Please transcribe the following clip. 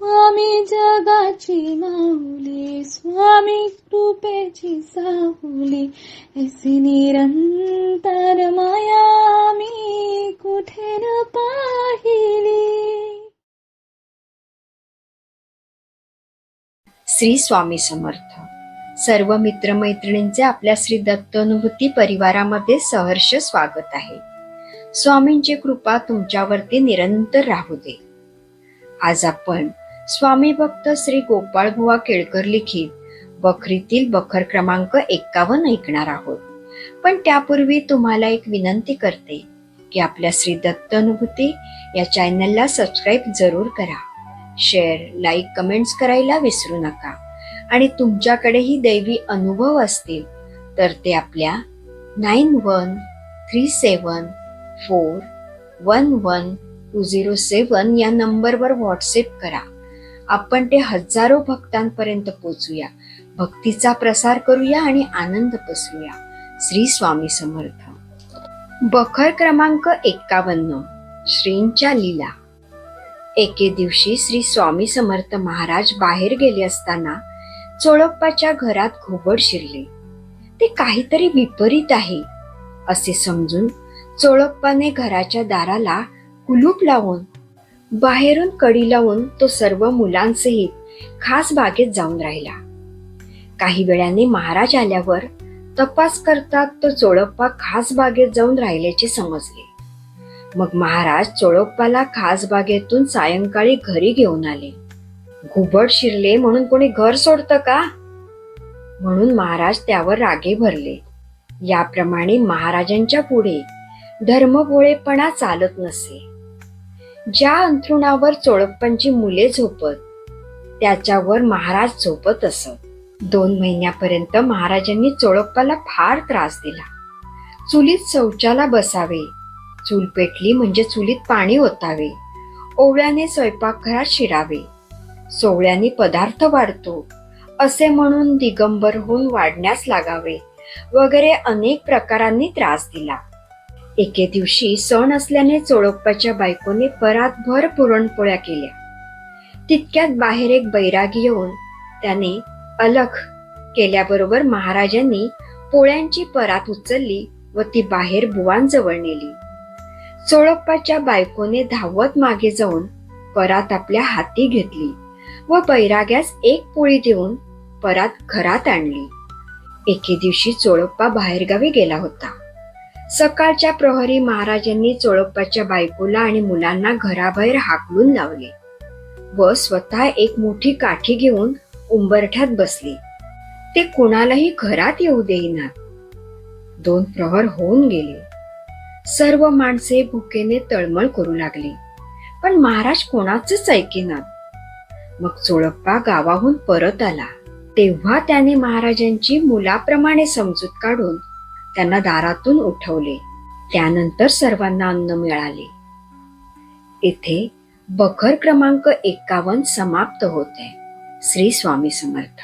स्वामी जगाची माऊली, स्वामी कृपेची साहुली, ऐसी निरंतर माया मी कुठे न पाहिली. श्री स्वामी समर्थ. सर्व मित्रमैत्रिणींचे आपल्या श्री दत्तानुभूती परिवारामध्ये सहर्ष स्वागत आहे. स्वामींची कृपा तुमच्यावरती निरंतर राहू दे. आज आपण स्वामी भक्त श्री गोपाळबुवा केळकर लिखित बखरीतील बखर क्रमांक 51 ऐकणार आहोत. पण त्यापूर्वी तुम्हाला एक विनंती करते की आपल्या श्री दत्तानुभूती या चॅनलला सबस्क्राईब जरूर करा. शेअर, लाईक, कमेंट्स करायला विसरू नका. आणि तुमच्याकडेही दैवी अनुभव असतील तर ते आपल्या 9137411207 या नंबरवर व्हॉट्सअप करा. आपण ते हजारो भक्तांपर्यंत पोचूया, भक्तीचा प्रसार करूया आणि आनंद पसरूया. श्री स्वामी समर्थ. बखर क्रमांक 51. श्रींच्या लीला. एके दिवशी श्री स्वामी समर्थ महाराज बाहेर गेले असताना चोळप्पाच्या घरात घुबड शिरले. ते काहीतरी विपरीत आहे असे समजून चोळप्पाने घराच्या दाराला कुलूप लावून बाहेरून कडी लावून तो सर्व मुलांसहित खास बागेत जाऊन राहिला. काही वेळाने महाराज आल्यावर तपास करतात तो चोळप्पा खास बागेत जाऊन राहिल्याचे समजले. मग महाराज चोळप्पाला खास बागेतून सायंकाळी घरी घेऊन आले. घुबड शिरले म्हणून कोणी घर सोडतं का? म्हणून महाराज त्यावर रागे भरले. याप्रमाणे महाराजांच्या पुढे धर्मभोळेपणा चालत नसे. ज्या अंथरुणावर चोळप्पांची मुले झोपत त्याच्यावर महाराज झोपत असत. 2 महिन्यापर्यंत महाराजांनी चोळप्पाला फार त्रास दिला. चुलीत शौचाला बसावे, चूल पेटली म्हणजे चुलीत पाणी ओतावे, ओव्याने स्वयंपाकघरात शिरावे, सोवळ्याने पदार्थ वाढतो असे म्हणून दिगंबर होऊन वाढण्यास लागावे वगैरे अनेक प्रकारांनी त्रास दिला. एके दिवशी सण असल्याने चोळप्पाच्या बायकोने परातभर पुरणपोळ्या केल्या. तितक्यात बाहेर एक बैरागी येऊन त्याने अलख केल्याबरोबर महाराजांनी पोळ्यांची परात उचलली व ती बाहेर बुवांजवळ नेली. चोळप्पाच्या बायकोने धावत मागे जाऊन परात आपल्या हाती घेतली व बैराग्यास एक पोळी देऊन परात घरात आणली. एके दिवशी चोळप्पा बाहेरगावी गेला होता. सकाळच्या प्रहरी महाराजांनी चोळप्पाच्या बायकोला आणि मुलांना घराबाहेर हाकलून लावले व स्वतः एक मोठी काठी घेऊन उंबरठ्यात बसले. ते कुणालाही घरात येऊ देईनात. 2 प्रहर होऊन गेले. सर्व माणसे भुकेने तळमळ करू लागली, पण महाराज कोणाचंच ऐकेनात. मग चोळप्पा गावाहून परत आला. तेव्हा त्याने महाराजांची मुलाप्रमाणे समजूत काढून त्यांना दारातून उठवले. त्यानंतर सर्वांना अन्न मिळाले. इथे बखर क्रमांक 51 समाप्त होते. श्री स्वामी समर्थ.